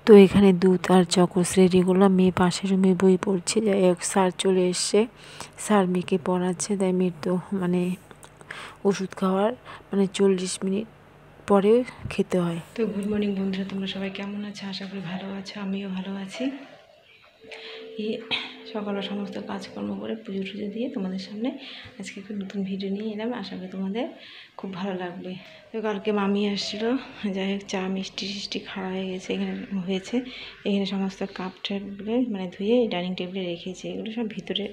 তো এখানে দুধ আর চকোস রেডি করলাম। মেয়ে পাশের রুমে বই পড়ছে, যাই হোক স্যার চলে এসছে, স্যার মেয়েকে পড়াচ্ছে। তাই মেয়ের তো মানে ওষুধ খাওয়ার মানে 40 মিনিট পরে খেতে হয়। তো গুড মর্নিং বন্ধুরা, তোমরা সবাই কেমন আছো? আশা করি ভালো আছো, আমিও ভালো আছি। এই সকালে সমস্ত কাজকর্ম করে পুজো টুজো দিয়ে তোমাদের সামনে আজকে একটা নতুন ভিডিও নিয়ে এলাম। আশা করি তোমাদের খুব ভালো লাগবে। তো কালকে মামি আসছিলো, যাই হোক চা মিষ্টি টিষ্টি খাওয়া হয়ে গেছে, এখানে হয়েছে। এখানে সমস্ত কাপ টেবিলে মানে ধুয়ে ডাইনিং টেবিলে রেখেছি। এগুলো সব ভিতরে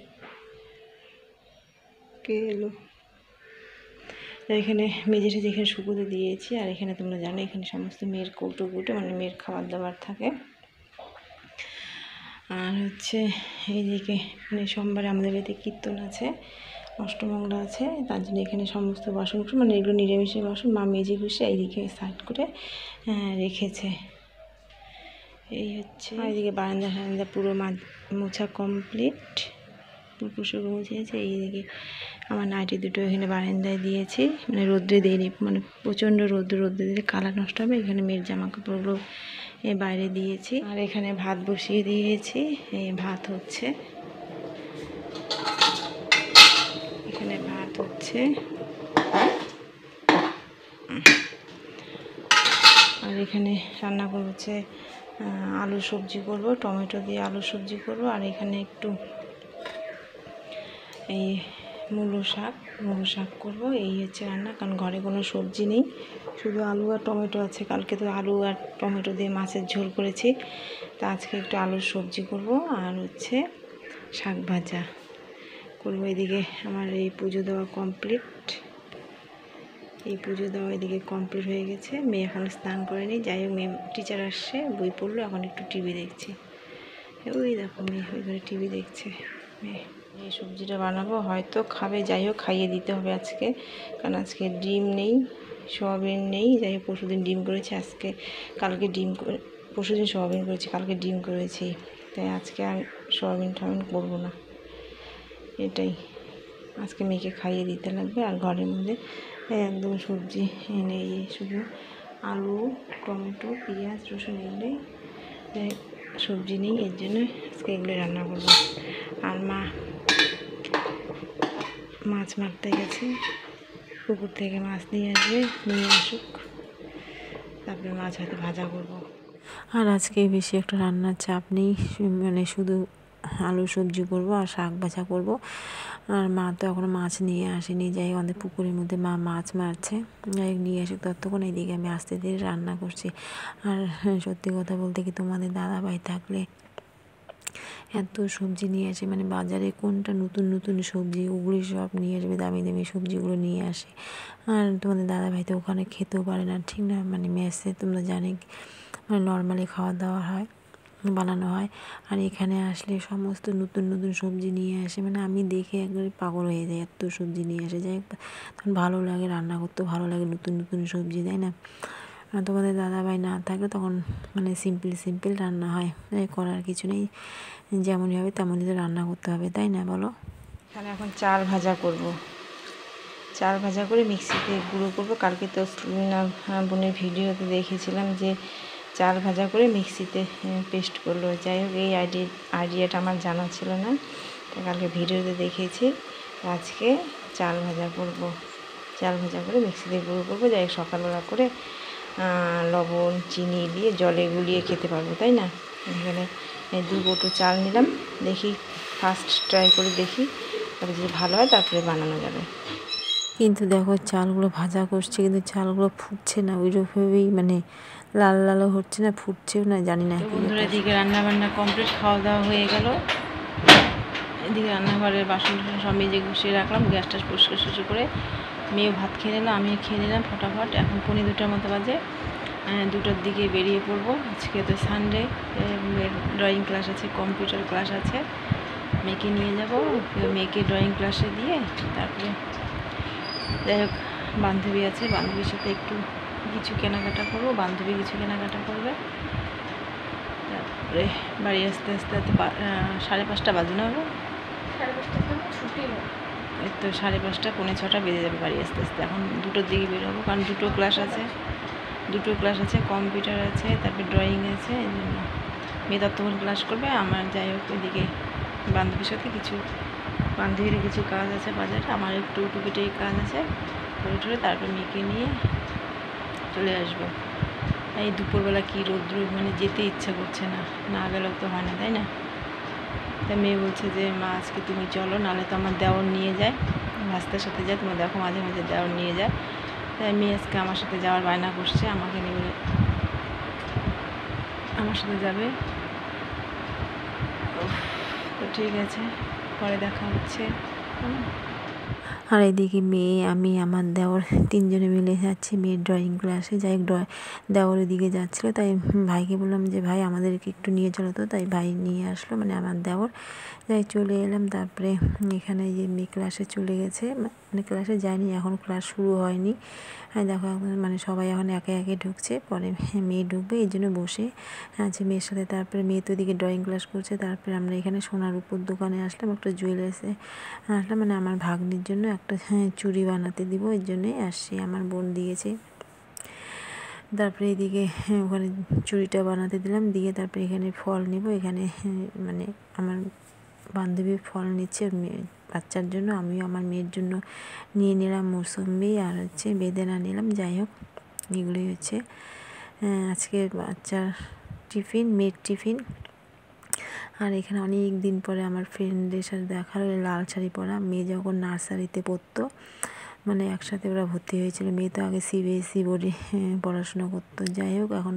কে এলো, এখানে মেঝেটা যেখানে শুকোতে দিয়েছি। আর এখানে তোমরা জানো এখানে সমস্ত মেয়ের কৌটো মানে মেয়ের খাবার দাবার থাকে। আর হচ্ছে এইদিকে মানে সোমবারে আমাদের বাড়িতে কীর্তন আছে, অষ্টমঙ্গলা আছে, তার জন্য এখানে সমস্ত বাসন মানে এগুলো নিরামিষের বাসন মা মেজে ঘুষে এইদিকে সাইড করে রেখেছে। এই হচ্ছে এইদিকে বারান্দা পুরো মোছা কমপ্লিট, পুরো মুছে গেছে। এইদিকে আমার নাইটি দুটো এখানে বারান্দায় দিয়েছি, মানে রোদ্রে দিইনি, মানে প্রচণ্ড রোদ্রে দিলে কালার নষ্ট হবে। এখানে মেয়ের জামা কাপড়গুলো বাইরে দিয়েছি। আর এখানে ভাত বসিয়ে দিয়েছি, এই ভাত হচ্ছে, এখানে ভাত হচ্ছে। আর এখানে রান্না করবো হচ্ছে আলু সবজি করব, টমেটো দিয়ে আলু সবজি করব। আর এখানে একটু এই মূলো শাক করব। এই হচ্ছে রান্না, কারণ ঘরে কোনো সবজি নেই, শুধু আলু আর টমেটো আছে। কালকে তো আলু আর টমেটো দিয়ে মাছের ঝোল করেছি, তা আজকে একটু আলুর সবজি করব। আর হচ্ছে শাক ভাজা করবো। এদিকে আমার এই পুজো দেওয়া কমপ্লিট, এদিকে কমপ্লিট হয়ে গেছে। মেয়ে এখন স্নান করেনি, যাই হোক মেয়ে টিচার আসছে, বই পড়লো, এখন একটু টিভি দেখছি। ওই দেখো মেয়ে ওই ঘরে টিভি দেখছে। মেয়ে এই সবজিটা বানাবো, হয়তো খাবে, যাই হোক খাইয়ে দিতে হবে আজকে, কারণ আজকে ডিম নেই, সোয়াবিন নেই। যাই হোক পরশুদিন ডিম করেছি, কালকে পরশুদিন সোয়াবিন করেছি, কালকে ডিম করেছি, তাই আজকে আর সোয়াবিন টোয়াবিন করবো না। এটাই আজকে মেয়েকে খাইয়ে দিতে লাগবে। আর ঘরের মধ্যে একদম সবজি নেই, শুধু আলু টমেটো পেঁয়াজ রসুন এগুলোই, সবজি নেই, এর জন্য আজকে এগুলো রান্না করব। আর মাছ মারতে গেছে, পুকুর থেকে মাছ নিয়ে আসুক, তারপরে মাছ হয়তো ভাজা করব। আর আজকে বেশি একটা রান্নার চাপ নেই, মানে শুধু আলু সবজি করব আর শাক ভাজা করব। আর মা তো এখনও মাছ নিয়ে আসেনি, যাই আমাদের পুকুরের মধ্যে মা মাছ মারছে, যাই নিয়ে আসে ততক্ষণ এইদিকে আমি আস্তে ধীরে রান্না করছি। আর সত্যি কথা বলতে কি, তোমাদের দাদাভাই থাকলে এত সবজি নিয়ে আসে, মানে বাজারে কোনটা নতুন সবজি ওগুলি সব নিয়ে আসবে, দামি সবজিগুলো নিয়ে আসে। আর তোমাদের দাদাভাই তো ওখানে খেতেও পারে না, ঠিক না, মানে মেসে তোমরা জানে মানে নর্মালি খাওয়া দাওয়া হয়, বানানো হয়। আর এখানে আসলে সমস্ত নতুন সবজি নিয়ে আসে, মানে আমি দেখে একবারে পাগল হয়ে যাই, এত সবজি নিয়ে আসে। যাই তখন ভালো লাগে, রান্না করতেও ভালো লাগে, নতুন সবজি, তাই না? তোমাদের দাদাভাই না থাকলে তখন মানে সিম্পল রান্না হয়, করার কিছু নেই, যেমনই হবে তেমনই তো রান্না করতে হবে, তাই না বলো? এখানে এখন চাল ভাজা করব, চাল ভাজা করে মিক্সিতে গুঁড়ো করব। কালকে তো বোনের ভিডিওতে দেখেছিলাম যে চাল ভাজা করে মিক্সিতে পেস্ট করলো। যাই হোক এই আইডিয়াটা আমার জানা ছিল না, তাই কালকে ভিডিওতে দেখেছি। আজকে চাল ভাজা করে মিক্সিতে গুঁড়ো করবো, যাই হোক সকালবেলা করে লবণ চিনি দিয়ে জলে গুলিয়ে খেতে পারবো, তাই না? এখানে 2 কৌটো চাল নিলাম, দেখি ফার্স্ট ট্রাই করে দেখি, তারপরে যদি ভালো হয় তারপরে বানানো যাবে। কিন্তু দেখো চালগুলো ভাজা করছে, কিন্তু চালগুলো ফুটছে না ওইরকমভাবেই, মানে লালও হচ্ছে না, ফুটছেও না, জানি না। বন্ধুরা এদিকে রান্নাবান্না কমপ্লিট, খাওয়া দাওয়া হয়ে গেল। এদিকে রান্নাঘরের বাসন সব মেজে গুছিয়ে রাখলাম, গ্যাসটা পরিষ্কার করে। মেয়ে ভাত খেয়ে নিলাম, আমিও খেয়ে নিলাম ফটাফট। এখন 2:45 মতো বাজে, 2টার দিকে বেরিয়ে পড়বো। আজকে তো সানডে, ড্রয়িং ক্লাস আছে, কম্পিউটার ক্লাস আছে, মেয়েকে নিয়ে যাব, মেয়েকে ড্রয়িং ক্লাসে দিয়ে তারপরে যাই হোক বান্ধবী আছে, বান্ধবীর সাথে একটু কিছু কেনাকাটা করবো, বান্ধবী কিছু কেনাকাটা করবে, তারপরে বাড়ি আসতে 5:30 বাজে না হবে, 5:30 ছুটি হবে, এই তো 5:30 5:45 বেজে যাবে বাড়ি আসতে। এখন 2টোর দিকে বেরোবো, কারণ 2টো ক্লাস আছে, দুটো ক্লাস আছে, কম্পিউটার আছে, তারপরে ড্রয়িং আছে। এই জন্য মেয়ে ততক্ষণ ক্লাস করবে। আমার যাই হোক এদিকে বান্ধবীর সাথে কিছু বান্ধবীর কিছু কাজ আছে বাজারে, আমার একটু টুকিটাকি কাজ আছে, করে টরে তারপর মেয়েকে নিয়ে চলে আসবো। এই দুপুরবেলা কী রৌদ্র, মানে যেতে ইচ্ছা করছে না, না গেলেও তো হয় না, তাই না? তাই মেয়ে বলছে যে মা আজকে তুমি চলো, নাহলে তো আমার দেওর নিয়ে যায়, রাস্তার সাথে যায়, তোমার দেখো মাঝে মাঝে দেওর নিয়ে যায়। তাই মেয়ে আজকে আমার সাথে যাওয়ার বায়না করছে, আমাকে নিয়ে আমার সাথে যাবে। তো ঠিক আছে, পরে দেখা হচ্ছে। আর এদিকে মেয়ে, আমি, আমার দেওর তিনজনে মিলে যাচ্ছি মেয়ের ড্রয়িং ক্লাসে। যাই দেওর ওদিকে যাচ্ছিলো, তাই ভাইকে বললাম যে ভাই আমাদেরকে একটু নিয়ে চলো তো, তাই ভাই নিয়ে আসলো, মানে আমার দেওর। যাই চলে এলাম। তারপরে এখানে যে মেয়ে ক্লাসে চলে গেছে, মানে ক্লাসে যায়নি, এখন ক্লাস শুরু হয়নি। আর দেখো এখন মানে সবাই এখন একে একে ঢুকছে, পরে মেয়ে ঢুকবে, এই জন্য বসে আছে মেয়ের সাথে। তারপরে মেয়ে তো এদিকে ড্রয়িং ক্লাস করছে। তারপরে আমরা এখানে সোনার উপর দোকানে আসলাম, একটা জুয়েলার্সে আসলাম, মানে আমার ভাগ্নির জন্য একটা চুড়ি বানাতে দিব, এর জন্যই আসছি, আমার বোন দিয়েছে। তারপরে এদিকে ওখানে চুড়িটা বানাতে দিলাম, দিয়ে তারপরে এখানে ফল নিব। এখানে মানে আমার বান্ধবী ফল নিচ্ছে বাচ্চার জন্য, আমিও আমার মেয়ের জন্য নিয়ে নিলাম মৌসুম্বি আর হচ্ছে বেদানা নিলাম। যাই হোক এগুলোই হচ্ছে আজকে বাচ্চার টিফিন, মেয়ের টিফিন। আর এখানে অনেক দিন পরে আমার ফ্রেন্ডের সাথে দেখা হলো, লাল শাড়ি পরা। মেয়ে যখন নার্সারিতে পড়তো, মানে একসাথে ওরা ভর্তি হয়েছিল। মেয়ে তো আগে সিবিএসসি বোর্ডে পড়াশোনা করতো। যাই হোক এখন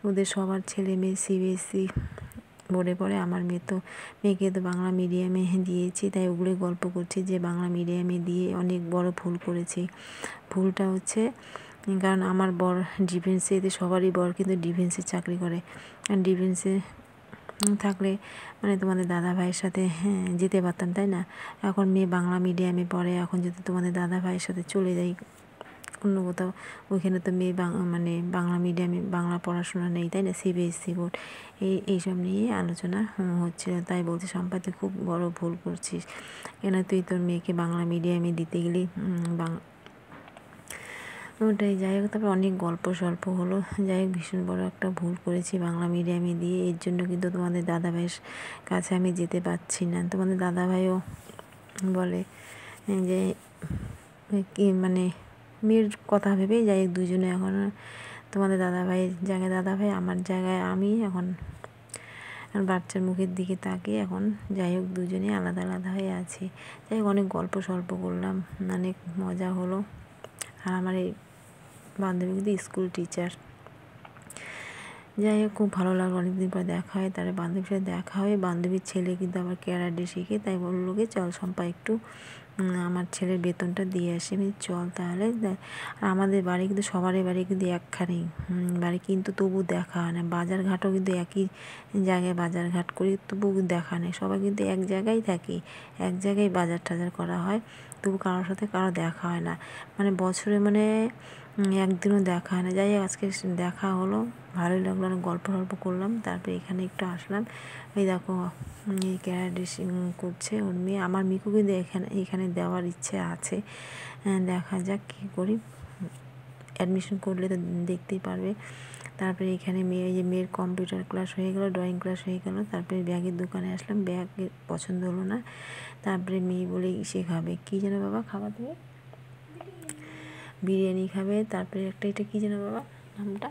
ওদের সবার ছেলে মেয়ে সিবিএসসি বোর্ডে পড়ে, আমার মেয়েকে তো বাংলা মিডিয়ামে দিয়েছি। তাই ওগুলোই গল্প করছি যে বাংলা মিডিয়ামে দিয়ে অনেক বড় ভুল করেছি। ভুলটা হচ্ছে কারণ আমার বর ডিফেন্সে, এতে সবারই বর কিন্তু ডিফেন্সে চাকরি করে, আর ডিফেন্সে থাকলে মানে তোমাদের দাদা ভাইয়ের সাথে যেতে পারতাম, তাই না? এখন মেয়ে বাংলা মিডিয়ামে পড়ে, এখন যদি তোমাদের দাদা ভাইয়ের সাথে চলে যাই অন্য কোথাও, ওইখানে তো মেয়ে মানে বাংলা মিডিয়ামে বাংলা পড়াশোনা নেই, তাই না? সিবিএসসি বোর্ড এইসব নিয়ে আলোচনা হচ্ছিলো। তাই বলছি সম্পাদি খুব বড় ভুল করছিস, কেন তুই তোর মেয়েকে বাংলা মিডিয়ামে দিতে গেলি ওটাই। যাই হোক তারপর অনেক গল্প স্বল্প হলো। যাই হোক ভীষণ বড় একটা ভুল করেছি বাংলা মিডিয়ামে দিয়ে, এর জন্য কিন্তু তোমাদের দাদাভাইয়ের কাছে আমি যেতে পারছি না। তোমাদের দাদাভাইও বলে যে কি মানে মেয়ের কথা ভেবেই, যাই হোক দুজনে এখন তোমাদের দাদাভাইয়ের জায়গায় দাদাভাই, আমার জায়গায় আমি, এখন বাচ্চার মুখের দিকে তাকিয়ে এখন যাই হোক দুজনেই আলাদা আলাদা হয়ে আছি। যাই হোক অনেক গল্প স্বল্প করলাম, অনেক মজা হলো। আর আমার এই বান্ধবী কিন্তু স্কুল টিচার। যাই হোক খুব ভালো লাগলো, অনেকদিন পর দেখা হয়। তার বান্ধবীর সাথে দেখা হয়, বান্ধবীর ছেলে কিন্তু আবার ক্যারাটে শিখে, তাই বললো কি চল সম্পা একটু আমার ছেলের বেতনটা দিয়ে আসি। আমি চল তাহলে। আর আমাদের বাড়ি কিন্তু সবারই বাড়ি কিন্তু একখানেই বাড়ি, কিন্তু তবু দেখা হয় না। বাজার ঘাটও কিন্তু একই জায়গায় বাজার ঘাট করি, তবু দেখা নেই। সবাই কিন্তু এক জায়গায় থাকি, এক জায়গায় বাজার টাজার করা হয়, তবু কারোর সাথে কারো দেখা হয় না, মানে বছরে মানে একদিনও দেখা হয় না। যাই হোক আজকে দেখা হলো, ভালোই লাগলো, অনেক গল্প টল্প করলাম। তারপরে এখানে একটু আসলাম, এই দেখো এই ক্যারাটে করছে ওর মেয়ে। আমার মেয়েকেও কিন্তু এখানে দেওয়ার ইচ্ছে আছে, দেখা যাক কী করি। অ্যাডমিশন করলে তো দেখতেই পারবে। তারপরে এখানে মেয়ের কম্পিউটার ক্লাস হয়ে গেল, ড্রয়িং ক্লাস হয়ে গেল। তারপরে ব্যাগের দোকানে আসলাম, ব্যাগ পছন্দ হলো না। তারপরে মেয়ে বলে ইসে খাবে, কী যেন বাবা খাওয়া দেবে, বিরিয়ানি খাবে। তারপরে একটা এটা কী যেন বাবা নামটা,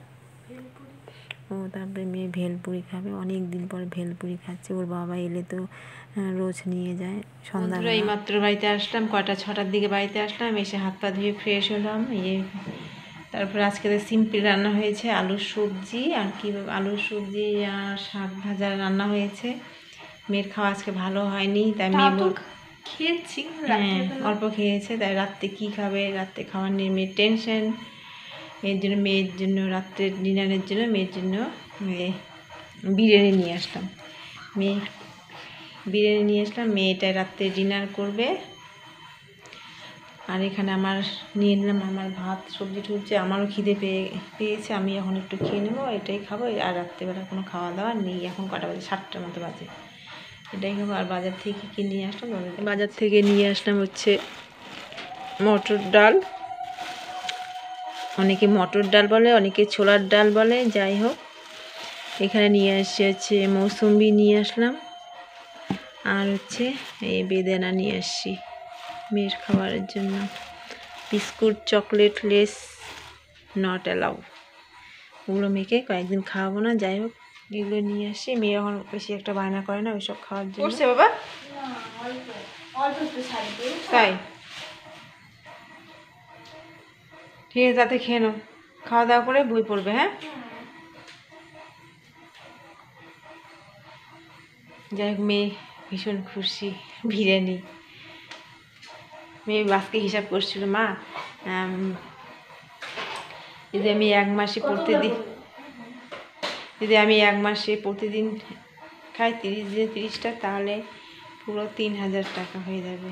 ও তারপরে মেয়ে ভেলপুরি খাবে, অনেক দিন পর ভেলপুরি খাচ্ছে। ওর বাবা এলে তো রোজ নিয়ে যায়। সন্ধ্যাবেলা এইমাত্র বাড়িতে আসলাম, 6টার দিকে বাড়িতে আসলাম, এসে হাত পা ধুয়ে ফ্রেশ হলাম। তারপর আজকে তো সিম্পল রান্না হয়েছে, আলুর সবজি আর কি, আলুর সবজি আর শাক ভাজা রান্না হয়েছে। মেয়ের খাওয়া আজকে ভালো হয়নি, তাই মেয়ে খেয়েছি, অল্প খেয়েছে, তাই রাত্রে কী খাবে, রাত্রে খাবার নিয়ে মেয়ের টেনশন। মেয়ের জন্য রাত্রের ডিনারের জন্য মেয়ের জন্য বিরিয়ানি নিয়ে আসলাম। মেয়েটা রাত্রে ডিনার করবে। আর এখানে আমার নিয়ে নিলাম আমার ভাত সবজি টুবজি, আমারও খিদে পেয়েছে, আমি এখন একটু খেয়ে নেবো, এটাই খাবো। আর রাত্রেবেলা কোনো খাওয়া দাওয়া নেই, এখন কটা বাজে, 7টার মতো বাজে, এটাই খাবো। আর বাজার থেকে কি নিয়ে আসলাম, বাজার থেকে নিয়ে আসলাম হচ্ছে মটর ডাল, অনেকে মটর ডাল বলে, অনেকে ছোলার ডাল বলে, যাই হোক। এখানে নিয়ে আসছি হচ্ছে মৌসুম্বি নিয়ে আসলাম, আর হচ্ছে এই বেদানা নিয়ে আসছি মেয়ের খাবারের জন্য। Biscuit, chocolate, less not allow, ওগুলো মেয়েকে কয়েকদিন খাওয়াবো না, যাই হোক এগুলো নিয়ে আসি। মেয়ে এখন বেশি একটা বায়না করে না ওইসব খাওয়ার জন্য। করছে বাবা? তাই ঠিক আছে, তাতে খেয়ে নাও, খাওয়া দাওয়া করে বই পড়বে। হ্যাঁ, যাই হোক মেয়ে ভীষণ খুশি। বিরিয়ানি মেয়ে আজকে হিসাব করছিল, মা যদি আমি এক মাসে প্রতিদিন খাই 30 দিনে 30টা, তাহলে পুরো 3000 টাকা হয়ে যাবে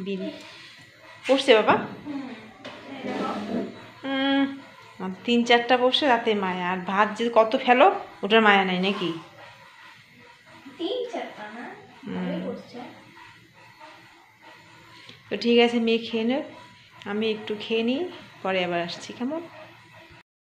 বিল। পড়ছে বাবা? 3-4টা পড়ছে, তাতে মায়া। আর ভাত যে কত ফেলো, ওটার মায়া নাই নাকি? তো ঠিক আছে, মেয়ে খেয়ে নেব, আমি একটু খেয়ে নিই, পরে আবার আসছি। কেমন?